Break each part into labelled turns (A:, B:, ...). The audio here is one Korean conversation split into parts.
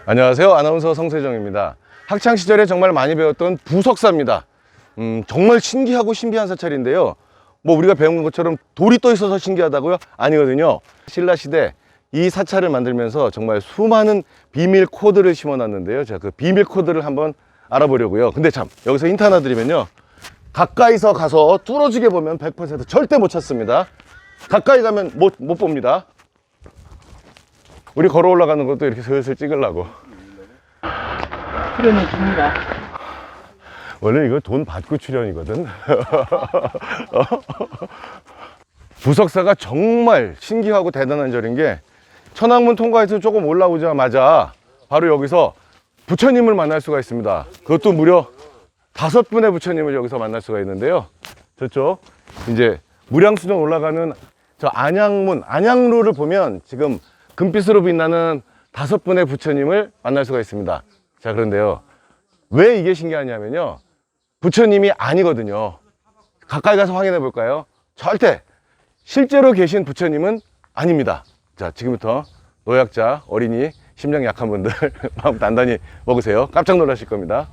A: 안녕하세요. 아나운서 성세정입니다. 학창시절에 정말 많이 배웠던 부석사입니다. 정말 신기하고 신비한 사찰인데요. 뭐 우리가 배운 것처럼 돌이 떠 있어서 신기하다고요? 아니거든요. 신라시대 이 사찰을 만들면서 정말 수많은 비밀 코드를 심어놨는데요. 제가 그 비밀 코드를 한번 알아보려고요. 근데 참 여기서 힌트 하나 드리면요, 가까이서 가서 뚫어지게 보면 100% 절대 못 찾습니다. 가까이 가면 못 봅니다. 우리 걸어 올라가는 것도 이렇게 슬슬 찍으려고.
B: 출연이 깁니다.
A: 원래 이거 돈 받고 출연이거든. 부석사가 정말 신기하고 대단한 절인 게, 천왕문 통과해서 조금 올라오자마자 바로 여기서 부처님을 만날 수가 있습니다. 그것도 무려 5분의 부처님을 여기서 만날 수가 있는데요. 저쪽 이제 무량수전 올라가는 저 안양문, 안양루를 보면 지금 금빛으로 빛나는 5분의 부처님을 만날 수가 있습니다. 자, 그런데요, 왜 이게 신기하냐면요, 부처님이 아니거든요. 가까이 가서 확인해 볼까요? 절대 실제로 계신 부처님은 아닙니다. 자, 지금부터 노약자, 어린이, 심장 약한 분들 마음 단단히 먹으세요. 깜짝 놀라실 겁니다.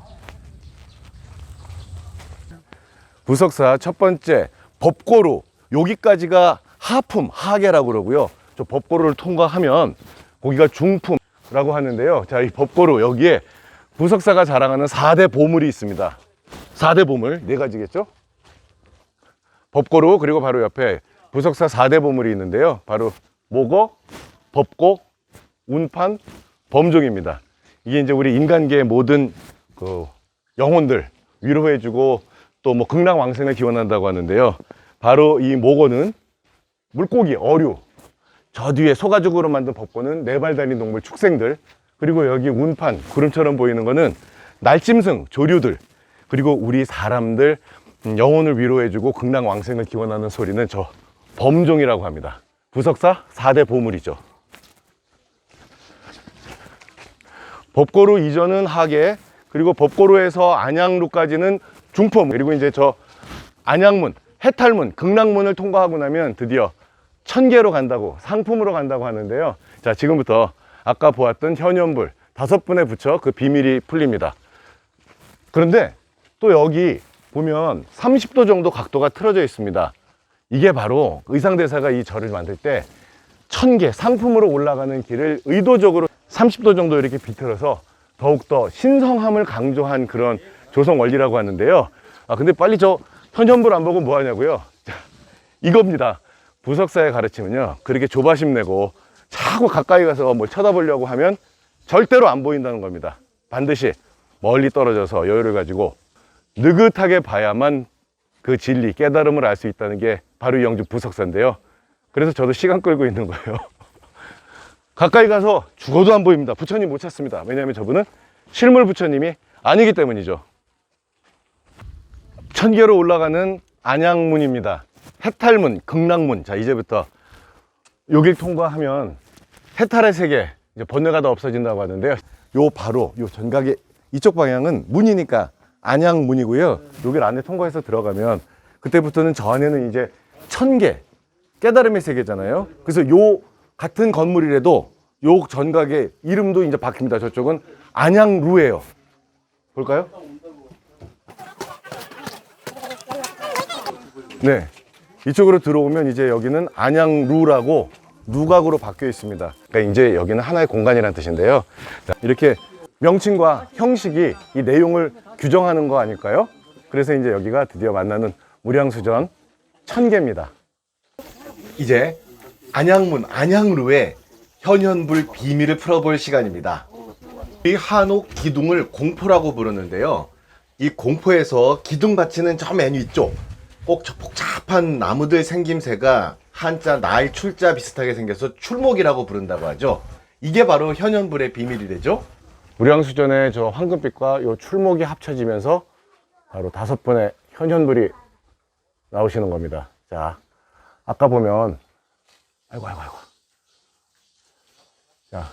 A: 부석사 첫 번째 법고루, 여기까지가 하품, 하계라고 그러고요. 저 법고루를 통과하면 거기가 중품이라고 하는데요. 자, 이 법고루, 여기에 부석사가 자랑하는 4대 보물이 있습니다. 4대 보물 4가지겠죠? 법고루, 그리고 바로 옆에 부석사 4대 보물이 있는데요. 바로 모거, 법고, 운판, 범종입니다. 이게 이제 우리 인간계의 모든 그 영혼들 위로해주고 또 뭐 극락왕생을 기원한다고 하는데요. 바로 이 모거는 물고기, 어류, 저 뒤에 소가죽으로 만든 법고는 4발 달린 동물, 축생들, 그리고 여기 운판, 구름처럼 보이는 거는 날짐승, 조류들, 그리고 우리 사람들 영혼을 위로해주고 극락왕생을 기원하는 소리는 저 범종이라고 합니다. 부석사 4대 보물이죠. 법고루 이전은 하계, 그리고 법고루에서 안양루까지는 중품, 그리고 이제 저 안양문, 해탈문, 극락문을 통과하고 나면 드디어 천계로 간다고, 상품으로 간다고 하는데요. 자, 지금부터 아까 보았던 현현불 5분의 부처 그 비밀이 풀립니다. 그런데 또 여기 보면 30도 정도 각도가 틀어져 있습니다. 이게 바로 의상대사가 이 절을 만들 때 천계, 상품으로 올라가는 길을 의도적으로 30도 정도 이렇게 비틀어서 더욱더 신성함을 강조한 그런 조성 원리라고 하는데요. 근데 빨리 저 현현불 안 보고 뭐 하냐고요? 자, 이겁니다. 부석사의 가르침은요, 그렇게 조바심 내고 자꾸 가까이 가서 뭘 쳐다보려고 하면 절대로 안 보인다는 겁니다. 반드시 멀리 떨어져서 여유를 가지고 느긋하게 봐야만 그 진리, 깨달음을 알 수 있다는 게 바로 이 영주 부석사인데요. 그래서 저도 시간 끌고 있는 거예요. 가까이 가서 죽어도 안 보입니다. 부처님 못 찾습니다. 왜냐하면 저분은 실물 부처님이 아니기 때문이죠. 천계로 올라가는 안양문입니다. 해탈문, 극락문. 자, 이제부터 여길 통과하면 해탈의 세계, 이제 번뇌가 다 없어진다고 하는데요. 요 바로 요 전각의 이쪽 방향은 문이니까 안양문이고요. 여길 안에 통과해서 들어가면 그때부터는 저 안에는 이제 천계, 깨달음의 세계잖아요. 그래서 요 같은 건물이라도 요 전각의 이름도 이제 바뀝니다. 저쪽은 안양루예요. 볼까요? 네, 이쪽으로 들어오면 이제 여기는 안양루라고 누각으로 바뀌어 있습니다. 그러니까 이제 여기는 하나의 공간이라는 뜻인데요. 자, 이렇게 명칭과 형식이 이 내용을 규정하는 거 아닐까요? 그래서 이제 여기가 드디어 만나는 무량수전 천계입니다. 이제 안양문, 안양루의 현현불 비밀을 풀어볼 시간입니다. 이 한옥 기둥을 공포라고 부르는데요. 이 공포에서 기둥 받치는 저 맨 위쪽 꼭 저 복잡한 나무들 생김새가 한자 날 출자 비슷하게 생겨서 출목이라고 부른다고 하죠. 이게 바로 현현불의 비밀이래죠. 무량수전의 저 황금빛과 요 출목이 합쳐지면서 바로 5분의 현현불이 나오시는 겁니다. 자, 아까 보면 아이고. 자,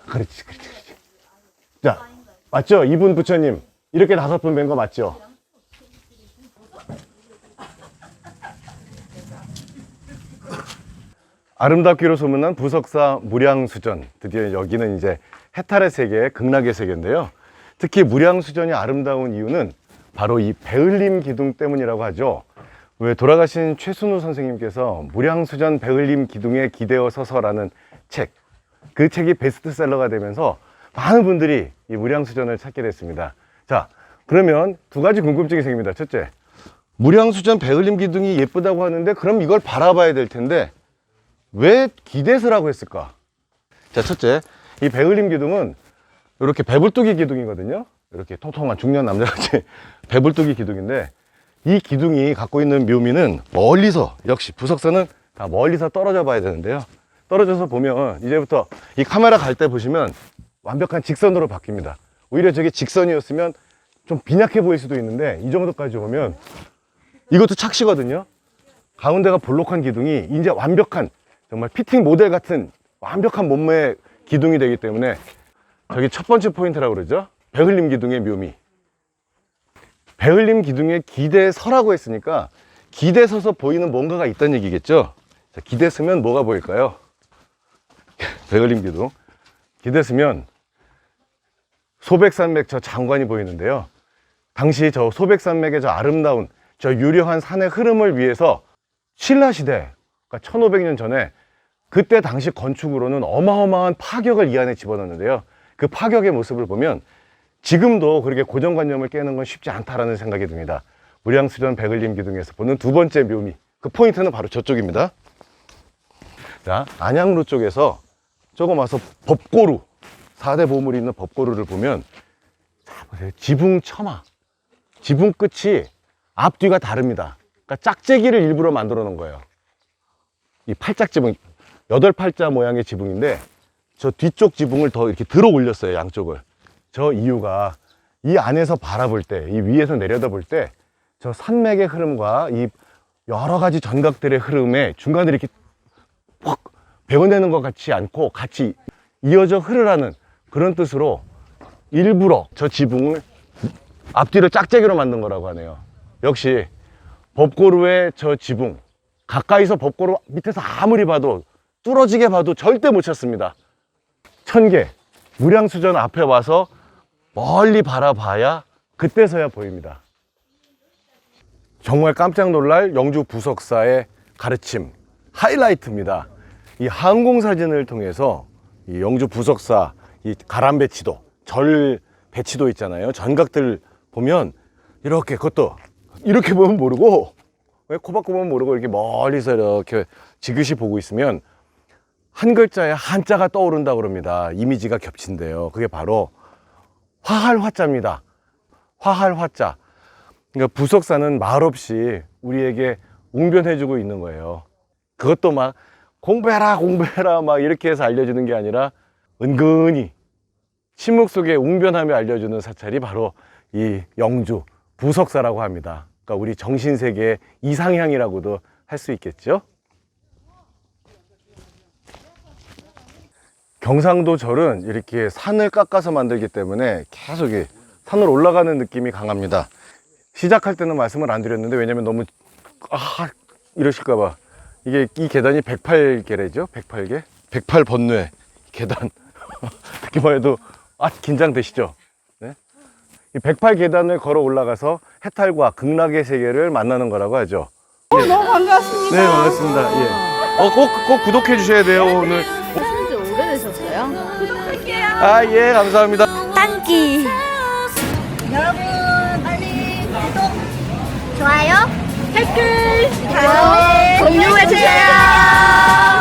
A: 그렇지. 자, 맞죠? 이분 부처님 이렇게 5분 뵌 거 맞죠? 아름답기로 소문난 부석사 무량수전, 드디어 여기는 이제 해탈의 세계, 극락의 세계인데요. 특히 무량수전이 아름다운 이유는 바로 이 배을림 기둥 때문이라고 하죠. 왜 돌아가신 최순우 선생님께서 무량수전 배을림 기둥에 기대어 서서라는 책, 그 책이 베스트셀러가 되면서 많은 분들이 이 무량수전을 찾게 됐습니다. 자, 그러면 두 가지 궁금증이 생깁니다. 첫째, 무량수전 배을림 기둥이 예쁘다고 하는데 그럼 이걸 바라봐야 될 텐데 왜 기대서라고 했을까? 자, 첫째, 이 배을림 기둥은 이렇게 배불뚝이 기둥이거든요. 이렇게 통통한 중년 남자같이 배불뚝이 기둥인데, 이 기둥이 갖고 있는 묘미는 멀리서, 역시 부석사는 다 멀리서 떨어져 봐야 되는데요. 떨어져서 보면 이제부터 이 카메라 갈 때 보시면 완벽한 직선으로 바뀝니다. 오히려 저게 직선이었으면 좀 빈약해 보일 수도 있는데 이 정도까지 오면 이것도 착시거든요. 가운데가 볼록한 기둥이 이제 완벽한, 정말 피팅 모델 같은 완벽한 몸매의 기둥이 되기 때문에 저기 첫 번째 포인트라고 그러죠. 배을림 기둥의 묘미. 배을림 기둥에 기대서라고 했으니까 기대서서 보이는 뭔가가 있다는 얘기겠죠. 자, 기대서면 뭐가 보일까요? 배을림 기둥 기대서면 소백산맥 저 장관이 보이는데요. 당시 저 소백산맥의 저 아름다운 저 유려한 산의 흐름을 위해서 신라시대, 그러니까 1500년 전에 그때 당시 건축으로는 어마어마한 파격을 이 안에 집어넣는데요. 그 파격의 모습을 보면 지금도 그렇게 고정관념을 깨는 건 쉽지 않다라는 생각이 듭니다. 무량수전 배을림 기둥에서 보는 두 번째 묘미, 그 포인트는 바로 저쪽입니다. 자, 안양로 쪽에서 조금 와서 법고루, 4대 보물이 있는 법고루를 보면, 자, 보세요. 지붕 처마, 지붕 끝이 앞뒤가 다릅니다. 그러니까 짝재기를 일부러 만들어 놓은 거예요. 이 팔짝 지붕, 8팔자 모양의 지붕인데 저 뒤쪽 지붕을 더 이렇게 들어 올렸어요. 양쪽을. 저 이유가 이 안에서 바라볼 때, 이 위에서 내려다볼 때 저 산맥의 흐름과 이 여러 가지 전각들의 흐름에 중간에 이렇게 확 베어내는 것 같지 않고 같이 이어져 흐르라는 그런 뜻으로 일부러 저 지붕을 앞뒤로 짝재기로 만든 거라고 하네요. 역시 법고루의 저 지붕, 가까이서 법고루 밑에서 아무리 봐도, 뚫어지게 봐도 절대 못 찾습니다. 천계, 무량수전 앞에 와서 멀리 바라봐야 그때서야 보입니다. 정말 깜짝 놀랄 영주 부석사의 가르침, 하이라이트입니다. 이 항공사진을 통해서 이 영주 부석사, 이 가람 배치도, 절 배치도 있잖아요. 전각들 보면 이렇게, 그것도 이렇게 보면 모르고, 왜 코박고 보면 모르고 이렇게 멀리서 이렇게 지그시 보고 있으면 한 글자에 한자가 떠오른다고 그럽니다. 이미지가 겹친대요. 그게 바로 화할 화자입니다. 화할 화자. 그러니까 부석사는 말없이 우리에게 웅변해주고 있는 거예요. 그것도 막 공부해라 공부해라 막 이렇게 해서 알려주는 게 아니라 은근히 침묵 속에 웅변하며 알려주는 사찰이 바로 이 영주 부석사라고 합니다. 그러니까 우리 정신세계의 이상향이라고도 할 수 있겠죠. 경상도 절은 이렇게 산을 깎아서 만들기 때문에 계속 산으로 올라가는 느낌이 강합니다. 시작할 때는 말씀을 안 드렸는데, 왜냐면 너무 이러실까봐. 이게 이 계단이 108개래죠. 108개 108번뇌 계단. 듣기만 해도 긴장되시죠. 네? 이 108계단을 걸어 올라가서 해탈과 극락의 세계를 만나는 거라고 하죠.
B: 너무 반갑습니다.
A: 네, 반갑습니다. 예. 꼭 구독해 주셔야 돼요. 오늘
B: 하신 지 오래되셨어요?
A: 예, 감사합니다.
B: 딴기.
C: 여러분 빨리 구독, 좋아요, 댓글, 공유해주세요.